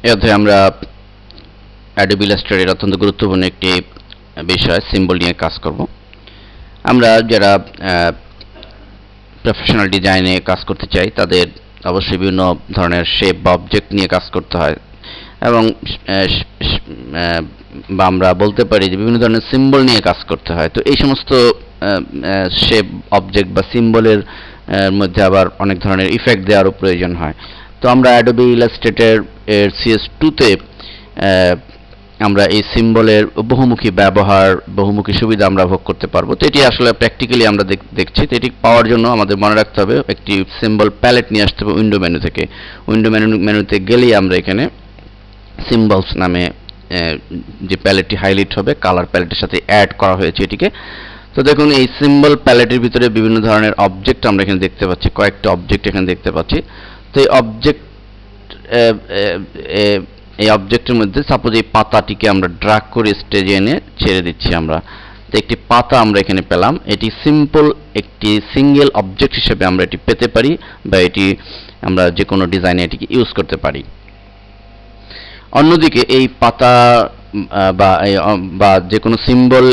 এই অধ্যায়ে আমরা অ্যাডোবি ইলাস্ট্রেটরের অত্যন্ত গুরুত্বপূর্ণ একটি বিষয় সিম্বল নিয়ে কাজ করব। আমরা যারা প্রফেশনাল ডিজাইনে কাজ করতে চাই তাদের অবশ্যই বিভিন্ন ধরনের শেপ বা অবজেক্ট নিয়ে কাজ করতে হয় এবং বা আমরা বলতে পারি যে বিভিন্ন ধরনের সিম্বল নিয়ে কাজ করতে হয়। তো এই সমস্ত শেপ অবজেক্ট বা সিম্বলের মধ্যে আবার অনেক ধরনের ইফেক্ট দেওয়ারও প্রয়োজন হয়। তো আমরা অ্যাডোবি ইলাস্ট্রেটর এর CS2-তে আমরা এই সিম্বলের বহুমুখী ব্যবহার, বহুমুখী সুবিধা আমরা ভোগ করতে পারবো। তো এটি আসলে প্র্যাকটিক্যালি আমরা দেখছি। তো এটি পাওয়ার জন্য আমাদের মনে রাখতে হবে একটি সিম্বল প্যালেট নিয়ে আসতে হবে উইন্ডো মেনু থেকে। উইন্ডো মেনুতে গেলেই আমরা এখানে সিম্বলস নামে যে প্যালেটটি হাইলাইট হবে কালার প্যালেটের সাথে অ্যাড করা হয়েছে এটিকে। তো দেখুন এই সিম্বল প্যালেটের ভিতরে বিভিন্ন ধরনের অবজেক্ট আমরা এখানে দেখতে পাচ্ছি, কয়েকটা অবজেক্ট এখানে দেখতে পাচ্ছি। তো এই অবজেক্টের মধ্যে সাপোজ এই পাতাটিকে আমরা ড্র্যাগ করে স্টেজে এনে ছেড়ে দিচ্ছি আমরা। তো একটি পাতা আমরা এখানে পেলাম। এটি সিম্পল একটি সিঙ্গেল অবজেক্ট হিসেবে আমরা এটি পেতে পারি বা এটি আমরা যে কোনো ডিজাইনে এটিকে ইউজ করতে পারি। অন্যদিকে এই পাতা বা যে কোনো সিম্বল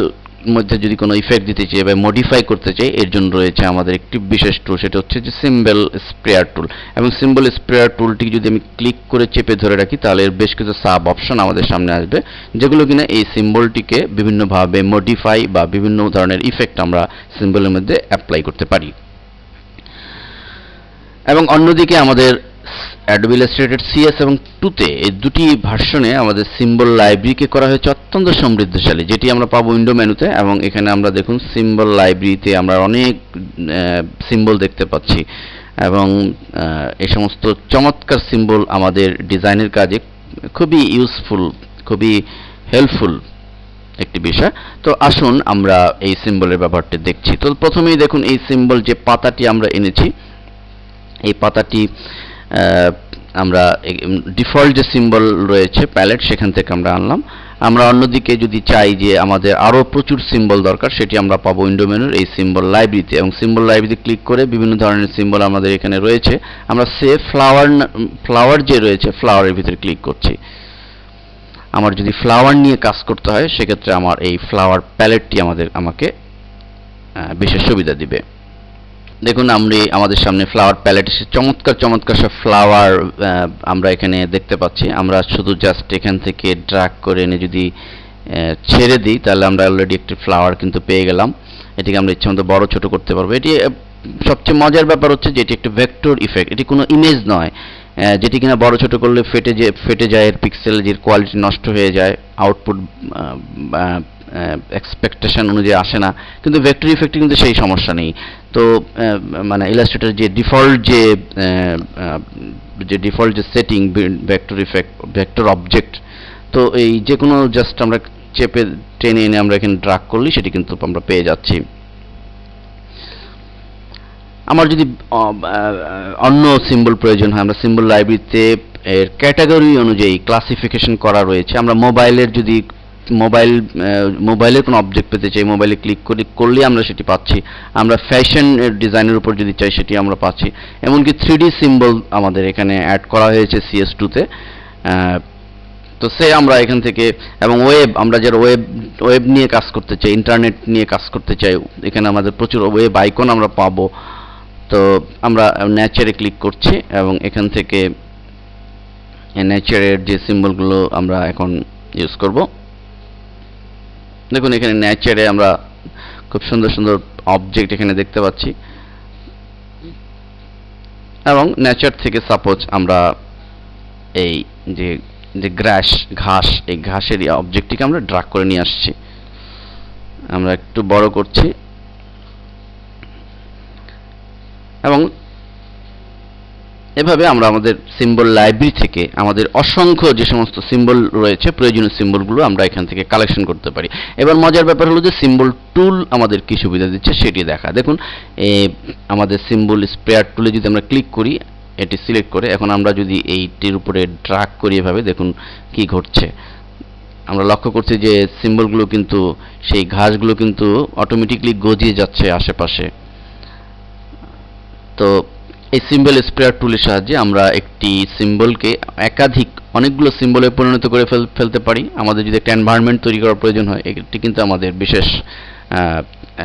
মধ্যে যদি কোনো ইফেক্ট দিতে চাই বা মডিফাই করতে চাই এর জন্য রয়েছে আমাদের একটি বিশেষ টুল, সেটা হচ্ছে যে সিম্বল স্প্রেয়ার টুল। এবং সিম্বল স্প্রেয়ার টুলটি যদি আমি ক্লিক করে চেপে ধরে রাখি তাহলে এর বেশ কিছু সাব অপশন আমাদের সামনে আসবে, যেগুলো কিনা এই সিম্বলটিকে বিভিন্নভাবে মডিফাই বা বিভিন্ন ধরনের ইফেক্ট আমরা সিম্বলের মধ্যে অ্যাপ্লাই করতে পারি। এবং অন্যদিকে আমাদের অ্যাডোবি ইলাস্ট্রেটর CS এবং 2-তে এই দুটি ভার্সনে আমাদের সিম্বল লাইব্রেরিকে করা হয়েছে অত্যন্ত সমৃদ্ধশালী, যেটি আমরা পাবো উইন্ডো মেনুতে। এবং এখানে আমরা দেখুন সিম্বল লাইব্রেরিতে আমরা অনেক সিম্বল দেখতে পাচ্ছি এবং এই সমস্ত চমৎকার সিম্বল আমাদের ডিজাইনের কাজে খুবই ইউজফুল, খুবই হেল্পফুল একটি বিষয়। তো আসুন আমরা এই সিম্বলের ব্যবহারটি দেখছি। তো প্রথমেই দেখুন এই সিম্বল যে পাতাটি আমরা এনেছি, এই পাতাটি আমরা ডিফল্ট যে সিম্বল রয়েছে প্যালেট সেখান থেকে আমরা আনলাম। আমরা অন্যদিকে যদি চাই যে আমাদের আরও প্রচুর সিম্বল দরকার, সেটি আমরা পাবো উইন্ডো মেনুর এই সিম্বল লাইব্রেরিতে। এবং সিম্বল লাইব্রেরিতে ক্লিক করে বিভিন্ন ধরনের সিম্বল আমাদের এখানে রয়েছে। আমরা ফ্লাওয়ার যে রয়েছে ফ্লাওয়ারের ভিতরে ক্লিক করছি। আমার যদি ফ্লাওয়ার নিয়ে কাজ করতে হয় সেক্ষেত্রে আমার এই ফ্লাওয়ার প্যালেটটি আমাকে বিশেষ সুবিধা দিবে। দেখুন আমাদের সামনে ফ্লাওয়ার প্যালেট এসে চমৎকার চমৎকার সব ফ্লাওয়ার আমরা এখানে দেখতে পাচ্ছি। আমরা শুধু জাস্ট এখান থেকে ড্র্যাগ করে এনে যদি ছেড়ে দিই তাহলে আমরা অলরেডি একটি ফ্লাওয়ার কিন্তু পেয়ে গেলাম। এটিকে আমরা ইচ্ছা মতো বড় ছোট করতে পারবো। এটি সবচেয়ে মজার ব্যাপার হচ্ছে যে এটি একটি ভেক্টর ইফেক্ট, এটি কোনো ইমেজ নয়, যেটি কিনা বড় ছোট করলে ফেটে যায়, এর পিক্সেলের কোয়ালিটি নষ্ট হয়ে যায়, আউটপুট এক্সপেকটেশন অনুযায়ী আসে না। কিন্তু ভেক্টর ইফেক্টে কিন্তু সেই সমস্যা নেই। তো মানে ইলাস্ট্রেটর যে ডিফল্ট যে setting vector effect, vector object, তো এই যে কোনো জাস্ট আমরা চেপে টেনে এনে আমরা এখানে ড্র্যাগ করলে সেটি কিন্তু আমরা পেয়ে যাচ্ছি। আমার যদি অন্য সিম্বল প্রয়োজন হয়, আমরা সিম্বল লাইব্রেরিতে এর ক্যাটাগরি অনুযায়ী ক্লাসিফিকেশন করা রয়েছে। আমরা মোবাইলের কোনো অবজেক্ট পেতে চাই, মোবাইলে ক্লিক করলে আমরা সেটি পাচ্ছি। আমরা ফ্যাশন ডিজাইনের উপর যদি চাই সেটি আমরা পাচ্ছি। এমনকি 3D সিম্বল আমাদের এখানে অ্যাড করা হয়েছে CS2-তে। তো আমরা এখান থেকে, এবং আমরা যারা ওয়েব নিয়ে কাজ করতে চাই, ইন্টারনেট নিয়ে কাজ করতে চাই, এখানে আমাদের প্রচুর ওয়েব আইকন আমরা পাবো। তো আমরা নেচারে ক্লিক করছি এবং এখান থেকে নেচারের যে সিম্বলগুলো আমরা এখন ইউজ করব। দেখুন এখানে নেচারে আমরা খুব সুন্দর সুন্দর অবজেক্ট এখানে দেখতে পাচ্ছি। এবং নেচার থেকে সাপোজ আমরা এই যে ঘাস, এই ঘাসের অবজেক্টটিকে আমরা ড্র্যাগ করে নিয়ে আসছি। আমরা একটু বড় করছি এবং এভাবে আমরা আমাদের সিম্বল লাইব্রেরি থেকে আমাদের অসংখ্য যে সমস্ত সিম্বল রয়েছে, প্রয়োজনীয় সিম্বলগুলো আমরা এখান থেকে কালেকশন করতে পারি। এবার মজার ব্যাপার হলো যে সিম্বল টুল আমাদের কি সুবিধা দিচ্ছে সেটি দেখা। দেখুন আমাদের সিম্বল স্প্রেয়ার টুলে যদি আমরা ক্লিক করি, এটি সিলেক্ট করে এখন আমরা যদি এইটির উপরে ড্র্যাগ করি এভাবে, দেখুন কি ঘটছে। আমরা লক্ষ্য করছি যে সিম্বলগুলো কিন্তু, সেই ঘাসগুলো কিন্তু অটোমেটিকলি গজিয়ে যাচ্ছে আশেপাশে। তো এই সিম্বল স্প্রেয়ার টুলের সাহায্যে আমরা একটি সিম্বলকে একাধিক অনেকগুলো সিম্বলে পরিণত করে ফেলতে পারি। আমাদের যদি একটা এনভায়রনমেন্ট তৈরি করার প্রয়োজন হয়, এটি কিন্তু আমাদের বিশেষ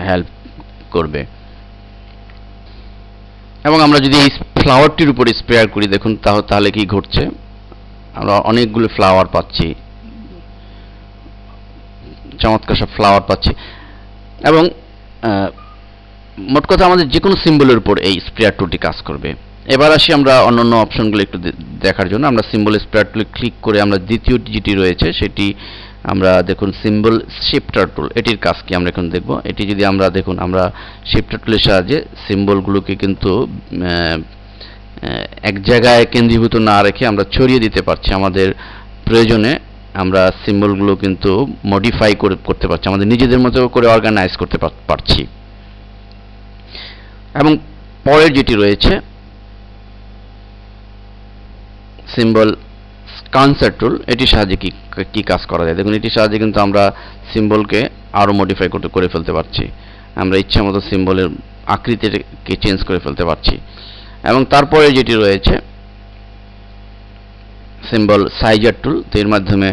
হেল্প করবে। এবং আমরা যদি এই ফ্লাওয়ারটির উপর স্প্রেয়ার করি, দেখুন তাহলে কি ঘটছে, আমরা অনেকগুলো ফ্লাওয়ার পাচ্ছি, চমৎকার সব ফ্লাওয়ার পাচ্ছি। এবং মোট কথা আমাদের যে কোনো সিম্বলের উপর এই স্প্রেয়ার টুলটি কাজ করবে। এবার আসি আমরা অন্যান্য অপশনগুলো একটু দেখার জন্য। আমরা সিম্বল স্প্রেয়ার টুলে ক্লিক করে আমরা দ্বিতীয় যেটি রয়েছে সেটি আমরা দেখুন সিম্বল শিফটার টুল, এটির কাজ কি আমরা এখন দেখব। এটি যদি আমরা দেখুন, আমরা শিফটার টুলের সাহায্যে সিম্বলগুলোকে কিন্তু এক জায়গায় কেন্দ্রীভূত না রেখে আমরা ছড়িয়ে দিতে পারছি। আমাদের প্রয়োজনে আমরা সিম্বলগুলো কিন্তু মডিফাই করতে পারছি, আমাদের নিজেদের মতো করে অর্গানাইজ করতে পারছি। এবং পরের যেটি রয়েছে সিম্বল কার্সার টুল, এটির সাহায্যে কি কাজ করা যায় দেখুন। এটির সাহায্যে কিন্তু আমরা সিম্বলকে আরও মডিফাই করে ফেলতে পারছি, আমরা ইচ্ছা মতো সিম্বলের আকৃতিকে চেঞ্জ করে ফেলতে পারছি। এবং তারপরে যেটি রয়েছে সিম্বল সাইজার টুল, তো এর মাধ্যমে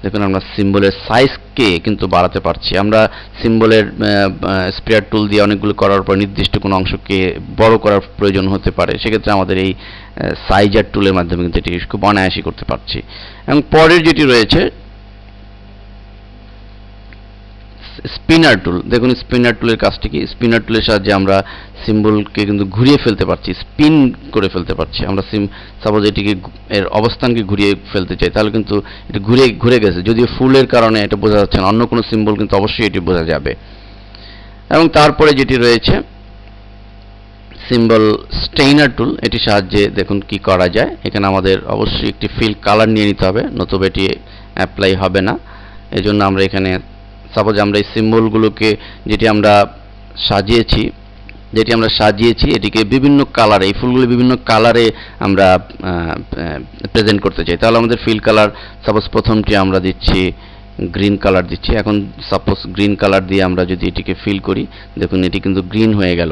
দেখুন আমরা সিম্বলের সাইজকে কিন্তু বাড়াতে পারছি। আমরা সিম্বলের স্প্রেয়ার টুল দিয়ে অনেকগুলো করার পর নির্দিষ্ট কোনো অংশকে বড় করার প্রয়োজন হতে পারে, সেক্ষেত্রে আমাদের এই সাইজার টুলের মাধ্যমে কিন্তু এটি খুব অনায়াসই করতে পারছি। এবং পরের যেটি রয়েছে স্পিনার টুল, দেখুন স্পিনার টুলের কাজটি কি। স্পিনার টুলের সাহায্যে আমরা সিম্বলকে কিন্তু ঘুরিয়ে ফেলতে পারছি, স্পিন করে ফেলতে পারছি। আমরা সাপোজ এটিকে এর অবস্থানকে ঘুরিয়ে ফেলতে চাই, তাহলে কিন্তু এটি ঘুরে গেছে, যদিও ফুলের কারণে এটা বোঝা যাচ্ছে না, অন্য কোনো সিম্বল কিন্তু অবশ্যই এটি বোঝা যাবে। এবং তারপরে যেটি রয়েছে সিম্বল স্টেইনার টুল, এটির সাহায্যে দেখুন কি করা যায়। এখানে আমাদের অবশ্যই একটি ফিল কালার নিয়ে নিতে হবে, নতুবা এটি অ্যাপ্লাই হবে না। এজন্য আমরা এখানে সাপোজ আমরা এই সিম্বলগুলোকে যেটি আমরা সাজিয়েছি এটিকে বিভিন্ন কালারে, এই ফুলগুলো বিভিন্ন কালারে আমরা প্রেজেন্ট করতে চাই, তাহলে আমাদের ফিল কালার সাপোজ প্রথমটি আমরা দিচ্ছি গ্রিন কালার দিচ্ছি। এখন সাপোজ গ্রিন কালার দিয়ে আমরা যদি এটিকে ফিল করি, দেখুন এটি কিন্তু গ্রিন হয়ে গেল।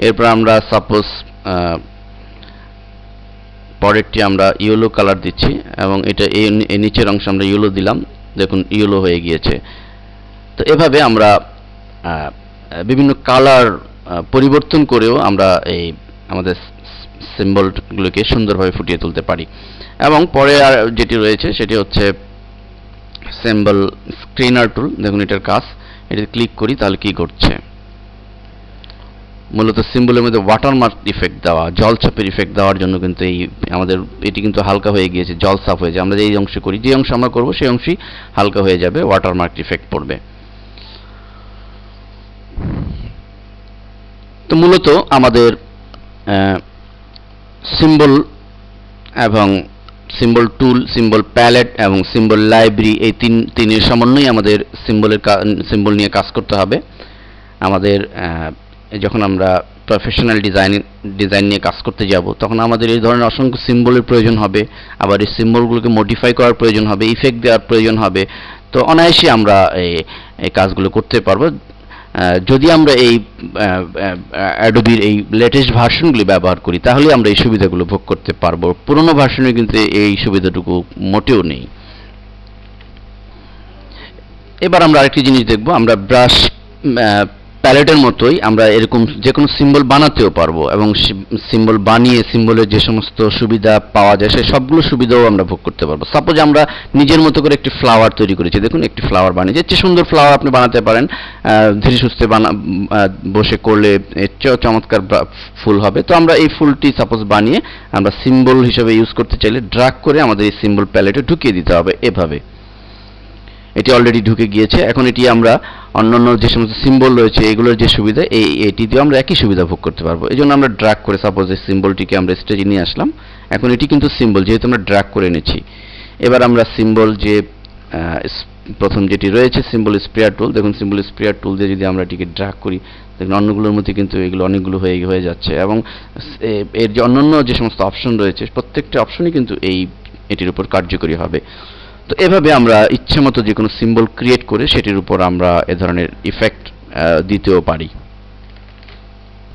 এরপর আমরা সাপোজ পরেরটি আমরা ইয়েলো কালার দিচ্ছি, এবং এটা এই নিচের অংশ আমরা ইয়েলো দিলাম, দেখুন ইয়েলো হয়ে গিয়েছে। তো এভাবে আমরা বিভিন্ন কালার পরিবর্তন করেও আমরা এই আমাদের সিম্বলগুলোকে সুন্দরভাবে ফুটিয়ে তুলতে পারি। এবং পরে আর যেটি রয়েছে সেটি হচ্ছে সিম্বল স্ক্রিনার টুল, দেখুন এটার কাজ। এটি ক্লিক করি তাহলে কি ঘটছে, মূলত সিম্বলের মধ্যে ওয়াটারমার্ক ইফেক্ট দেওয়া, জলছাপের ইফেক্ট দেওয়ার জন্য কিন্তু এটি কিন্তু হালকা হয়ে গিয়েছে, জল সাফ হয়ে যায়। আমরা যে অংশ করি, যে অংশ আমরা করবো সেই অংশই হালকা হয়ে যাবে, ওয়াটারমার্ক ইফেক্ট পড়বে। তো মূলত আমাদের সিম্বল এবং সিম্বল টুল, সিম্বল প্যালেট এবং সিম্বল লাইব্রেরি, এই তিনের সমন্বয়ে আমাদের সিম্বল নিয়ে কাজ করতে হবে। আমাদের যখন আমরা প্রফেশনাল ডিজাইন নিয়ে কাজ করতে যাব, তখন আমাদের এই ধরনের অসংখ্য সিম্বলের প্রয়োজন হবে, আবার এই সিম্বলগুলোকে মডিফাই করার প্রয়োজন হবে, ইফেক্ট দেওয়ার প্রয়োজন হবে। তো অনায়াসে আমরা এই কাজগুলো করতে পারবো যদি আমরা এই অ্যাডোবির এই লেটেস্ট ভার্সনগুলি ব্যবহার করি, তাহলে আমরা এই সুবিধাগুলো ভোগ করতে পারবো। পুরনো ভার্সনে কিন্তু এই সুবিধাটুকু মোটেও নেই। এবার আমরা আরেকটি জিনিস দেখব, আমরা ব্রাশ প্যালেটের মতোই আমরা এরকম যে কোনো সিম্বল বানাতেও পারবো, এবং সিম্বল বানিয়ে সিম্বলের যে সমস্ত সুবিধা পাওয়া যায় সেই সবগুলো সুবিধাও আমরা ভোগ করতে পারবো। সাপোজ আমরা নিজের মতো করে একটি ফ্লাওয়ার তৈরি করেছি, দেখুন একটি ফ্লাওয়ার বানিয়েছি, এর চেয়ে সুন্দর ফ্লাওয়ার আপনি বানাতে পারেন, ধীরে সুস্থে বসে করলে এর চেয়েও চমৎকার ফুল হবে। তো আমরা এই ফুলটি সাপোজ বানিয়ে আমরা সিম্বল হিসেবে ইউজ করতে চাইলে ড্র্যাগ করে আমাদের এই সিম্বল প্যালেটে ঢুকিয়ে দিতে হবে। এভাবে এটি অলরেডি ঢুকে গিয়েছে। এখন এটি আমরা অন্যান্য যে সমস্ত সিম্বল রয়েছে এগুলোর যে সুবিধা, এটি দিয়ে আমরা একই সুবিধা ভোগ করতে পারবো। এই জন্য আমরা ড্র্যাগ করে সাপোজ এই সিম্বলটিকে আমরা স্টেজে নিয়ে আসলাম। এখন এটি কিন্তু সিম্বল, যেহেতু আমরা ড্র্যাগ করে এনেছি। এবার আমরা সিম্বল যে প্রথম যেটি রয়েছে সিম্বল স্প্রেয়ার টুল, দেখুন সিম্বল স্প্রেয়ার টুল দিয়ে যদি আমরা এটিকে ড্র্যাগ করি, দেখুন অন্যগুলোর মধ্যে কিন্তু এগুলো অনেকগুলো হয়ে যাচ্ছে। এবং এর যে অন্যান্য যে সমস্ত অপশন রয়েছে প্রত্যেকটা অপশনই কিন্তু এটির উপর কার্যকরী হবে। তো এভাবে আমরা ইচ্ছেমতো যে কোনো সিম্বল ক্রিয়েট করে সেটির উপর আমরা এ ধরনের ইফেক্ট দিতেও পারি।